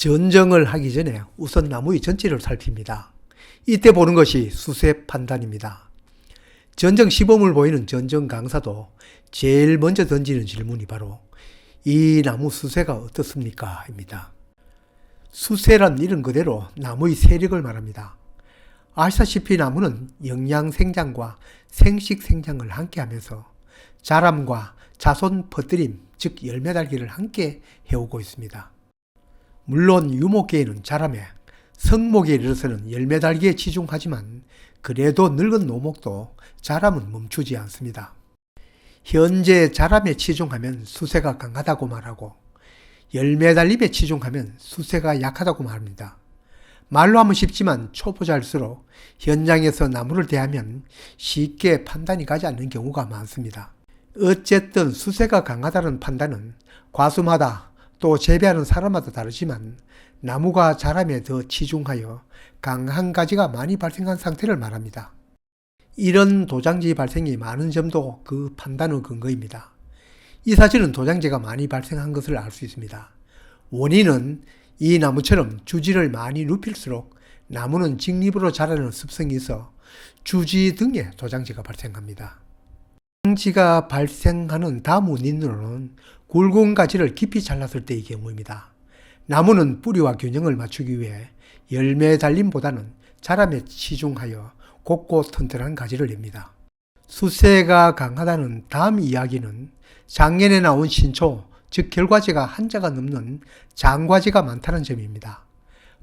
전정을 하기 전에 우선 나무의 전체를 살핍니다. 이때 보는 것이 수세 판단입니다. 전정 시범을 보이는 전정 강사도 제일 먼저 던지는 질문이 바로 이 나무 수세가 어떻습니까? 입니다. 수세란 이름 그대로 나무의 세력을 말합니다. 아시다시피 나무는 영양 생장과 생식 생장을 함께 하면서 자람과 자손 퍼뜨림, 즉 열매 달기를 함께 해오고 있습니다. 물론 유목계에는 자람에, 성목에 이르러서는 열매 달기에 치중하지만 그래도 늙은 노목도 자람은 멈추지 않습니다. 현재 자람에 치중하면 수세가 강하다고 말하고 열매 달림에 치중하면 수세가 약하다고 말합니다. 말로 하면 쉽지만 초보자일수록 현장에서 나무를 대하면 쉽게 판단이 가지 않는 경우가 많습니다. 어쨌든 수세가 강하다는 판단은 과수마다 또 재배하는 사람마다 다르지만 나무가 자람에 더 치중하여 강한 가지가 많이 발생한 상태를 말합니다. 이런 도장지 발생이 많은 점도 그 판단의 근거입니다. 이 사실은 도장지가 많이 발생한 것을 알 수 있습니다. 원인은 이 나무처럼 주지를 많이 눕힐수록 나무는 직립으로 자라는 습성이 있어 주지 등에 도장지가 발생합니다. 도장지가 발생하는 다음 원인으로는 굵은 가지를 깊이 잘랐을 때의 경우입니다. 나무는 뿌리와 균형을 맞추기 위해 열매 달림보다는 자람에 치중하여 곱고 튼튼한 가지를 냅니다. 수세가 강하다는 다음 이야기는 작년에 나온 신초, 즉 결과지가 한자가 넘는 장과지가 많다는 점입니다.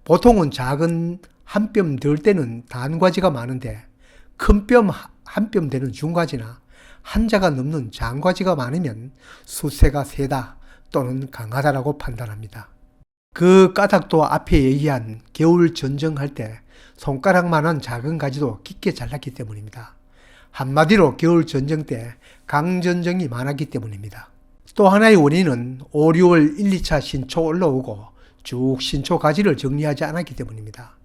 보통은 작은 한 뼘 들 때는 단과지가 많은데 큰 뼘 한 뼘 되는 중과지나 한자가 넘는 장과지가 많으면 수세가 세다 또는 강하다라고 판단합니다. 그 까닭도 앞에 얘기한 겨울 전정할 때 손가락만한 작은 가지도 깊게 잘랐기 때문입니다. 한마디로 겨울 전정 때 강전정이 많았기 때문입니다. 또 하나의 원인은 5, 6월 1, 2차 신초 올라오고 쭉 신초 가지를 정리하지 않았기 때문입니다.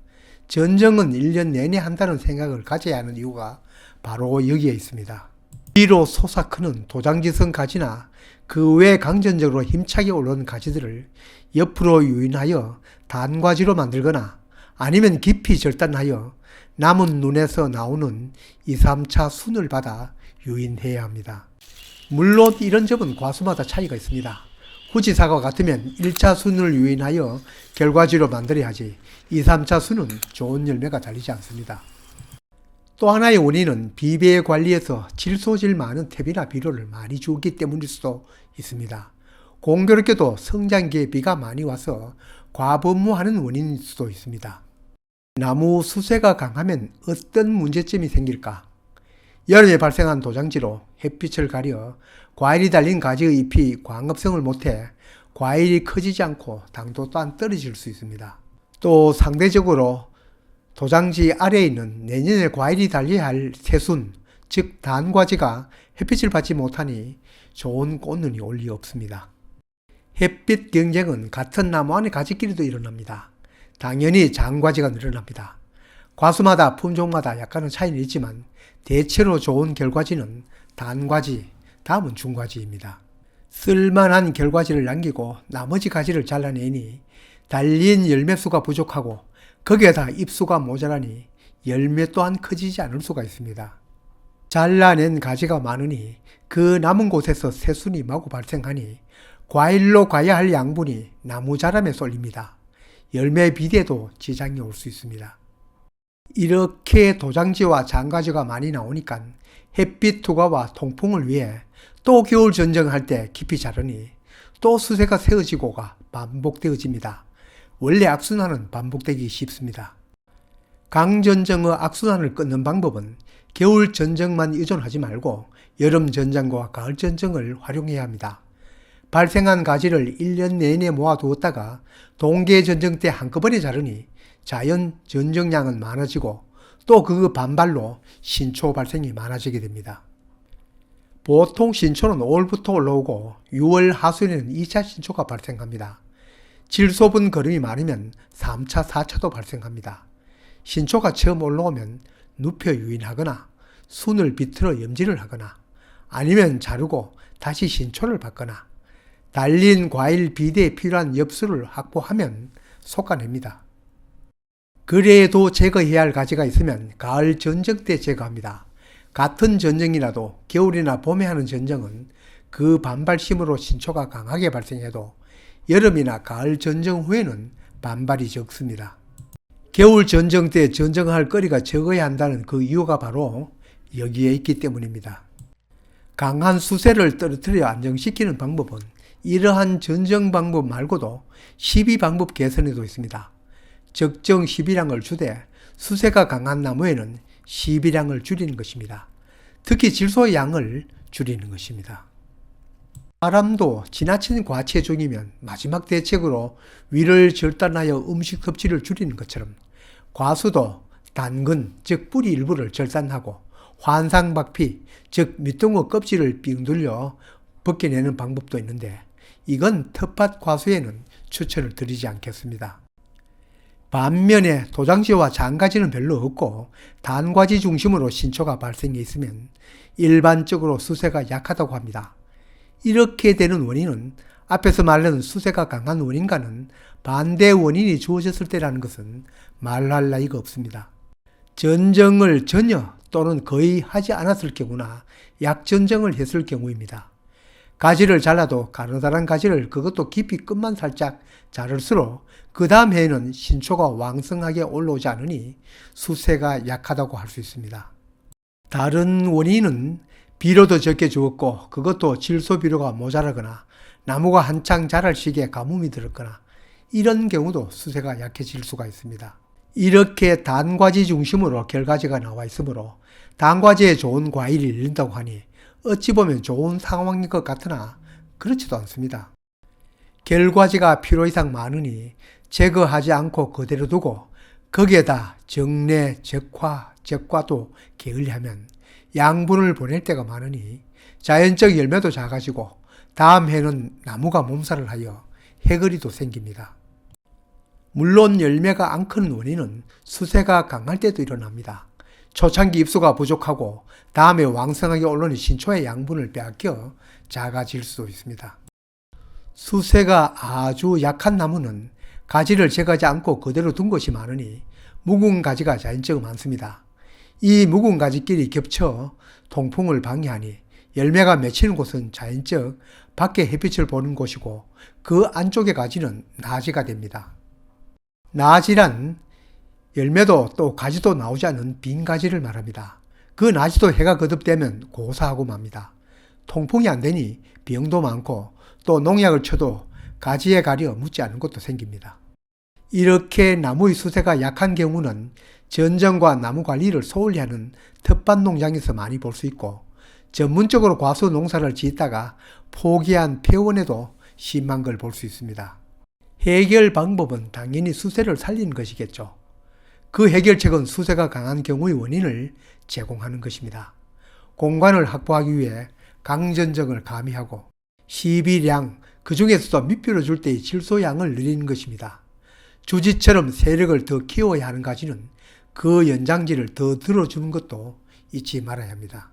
전정은 1년 내내 한다는 생각을 가져야 하는 이유가 바로 여기에 있습니다. 위로 솟아크는 도장지성 가지나 그 외 강전적으로 힘차게 올라온 가지들을 옆으로 유인하여 단과지로 만들거나 아니면 깊이 절단하여 남은 눈에서 나오는 2, 3차 순을 받아 유인해야 합니다. 물론 이런 점은 과수마다 차이가 있습니다. 후지사과 같으면 1차 순을 유인하여 결과지로 만들어야 하지 2, 3차 순은 좋은 열매가 달리지 않습니다. 또 하나의 원인은 비배 관리에서 질소질 많은 퇴비나 비료를 많이 주었기 때문일 수도 있습니다. 공교롭게도 성장기에 비가 많이 와서 과분무하는 원인일 수도 있습니다. 나무 수세가 강하면 어떤 문제점이 생길까? 여름에 발생한 도장지로 햇빛을 가려 과일이 달린 가지의 잎이 광합성을 못해 과일이 커지지 않고 당도 또한 떨어질 수 있습니다. 또 상대적으로 도장지 아래에 있는 내년에 과일이 달려야 할 새순, 즉 단과지가 햇빛을 받지 못하니 좋은 꽃눈이 올 리 없습니다. 햇빛 경쟁은 같은 나무 안의 가지끼리도 일어납니다. 당연히 장과지가 늘어납니다. 과수마다 품종마다 약간은 차이는 있지만 대체로 좋은 결과지는 단과지, 다음은 중과지입니다. 쓸만한 결과지를 남기고 나머지 가지를 잘라내니 달린 열매수가 부족하고 거기에다 잎수가 모자라니 열매 또한 커지지 않을 수가 있습니다. 잘라낸 가지가 많으니 그 남은 곳에서 새순이 마구 발생하니 과일로 가야 할 양분이 나무 자람에 쏠립니다. 열매 비대도 지장이 올 수 있습니다. 이렇게 도장지와 장가지가 많이 나오니까 햇빛 투과와 통풍을 위해 또 겨울 전정할 때 깊이 자르니 또 수세가 세워지고가 반복되어집니다. 원래 악순환은 반복되기 쉽습니다. 강전정의 악순환을 끊는 방법은 겨울 전정만 의존하지 말고 여름 전정과 가을 전정을 활용해야 합니다. 발생한 가지를 1년 내내 모아두었다가 동계 전정 때 한꺼번에 자르니 자연 전정량은 많아지고 또 그 반발로 신초 발생이 많아지게 됩니다. 보통 신초는 5월부터 올라오고 6월 하순에는 2차 신초가 발생합니다. 질소분 거름이 많으면 3차, 4차도 발생합니다. 신초가 처음 올라오면 눕혀 유인하거나 순을 비틀어 염지를 하거나 아니면 자르고 다시 신초를 받거나 달린 과일 비대에 필요한 엽수를 확보하면 솎아냅니다. 그래도 제거해야 할 가지가 있으면 가을 전정 때 제거합니다. 같은 전정이라도 겨울이나 봄에 하는 전정은 그 반발심으로 신초가 강하게 발생해도 여름이나 가을 전정 후에는 반발이 적습니다. 겨울 전정 때 전정할 거리가 적어야 한다는 그 이유가 바로 여기에 있기 때문입니다. 강한 수세를 떨어뜨려 안정시키는 방법은 이러한 전정 방법 말고도 시비 방법 개선에도 있습니다. 적정 시비량을 주되 수세가 강한 나무에는 시비량을 줄이는 것입니다. 특히 질소의 양을 줄이는 것입니다. 사람도 지나친 과체중이면 마지막 대책으로 위를 절단하여 음식 섭취를 줄이는 것처럼 과수도 단근, 즉 뿌리 일부를 절단하고 환상박피, 즉 밑둥어 껍질을 삥 둘려 벗겨내는 방법도 있는데 이건 텃밭 과수에는 추천을 드리지 않겠습니다. 반면에 도장지와 장가지는 별로 없고 단과지 중심으로 신초가 발생해 있으면 일반적으로 수세가 약하다고 합니다. 이렇게 되는 원인은 앞에서 말하는 수세가 강한 원인과는 반대 원인이 주어졌을 때라는 것은 말할 나위가 없습니다. 전정을 전혀 또는 거의 하지 않았을 경우나 약전정을 했을 경우입니다. 가지를 잘라도 가느다란 가지를 그것도 깊이 끝만 살짝 자를수록 그 다음 해에는 신초가 왕성하게 올라오지 않으니 수세가 약하다고 할 수 있습니다. 다른 원인은 비료도 적게 주었고 그것도 질소 비료가 모자라거나 나무가 한창 자랄 시기에 가뭄이 들었거나 이런 경우도 수세가 약해질 수가 있습니다. 이렇게 단과지 중심으로 결과지가 나와 있으므로 단과지에 좋은 과일이 열린다고 하니 어찌 보면 좋은 상황인 것 같으나 그렇지도 않습니다. 결과지가 필요 이상 많으니 제거하지 않고 그대로 두고 거기에다 정례, 적과도 게을리하면 양분을 보낼 때가 많으니 자연적 열매도 작아지고 다음 해는 나무가 몸살을 하여 해거리도 생깁니다. 물론 열매가 안 크는 원인은 수세가 강할 때도 일어납니다. 초창기 입수가 부족하고 다음에 왕성하게 올라오는 신초의 양분을 빼앗겨 작아질 수도 있습니다. 수세가 아주 약한 나무는 가지를 제거하지 않고 그대로 둔 것이 많으니 묵은 가지가 자연적으로 많습니다. 이 묵은 가지끼리 겹쳐 통풍을 방해하니 열매가 맺히는 곳은 자연적 밖에 햇빛을 보는 곳이고 그 안쪽의 가지는 나지가 됩니다. 나지란 열매도 또 가지도 나오지 않는 빈 가지를 말합니다. 그 나지도 해가 거듭되면 고사하고 맙니다. 통풍이 안 되니 병도 많고 또 농약을 쳐도 가지에 가려 묻지 않는 것도 생깁니다. 이렇게 나무의 수세가 약한 경우는 전정과 나무 관리를 소홀히 하는 텃밭 농장에서 많이 볼 수 있고 전문적으로 과수 농사를 짓다가 포기한 폐원에도 심한 걸 볼 수 있습니다. 해결 방법은 당연히 수세를 살리는 것이겠죠. 그 해결책은 수세가 강한 경우의 원인을 제공하는 것입니다. 공간을 확보하기 위해 강전정을 가미하고 시비량, 그 중에서도 밑비료 줄 때의 질소량을 늘리는 것입니다. 주지처럼 세력을 더 키워야 하는 가지는 그 연장지를 더 들어주는 것도 잊지 말아야 합니다.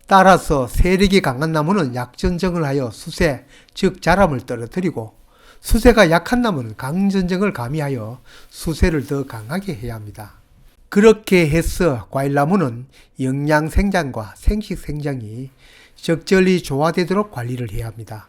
따라서 세력이 강한 나무는 약전정을 하여 수세, 즉 자람을 떨어뜨리고 수세가 약한 나무는 강전정을 가미하여 수세를 더 강하게 해야 합니다. 그렇게 해서 과일나무는 영양생장과 생식생장이 적절히 조화되도록 관리를 해야 합니다.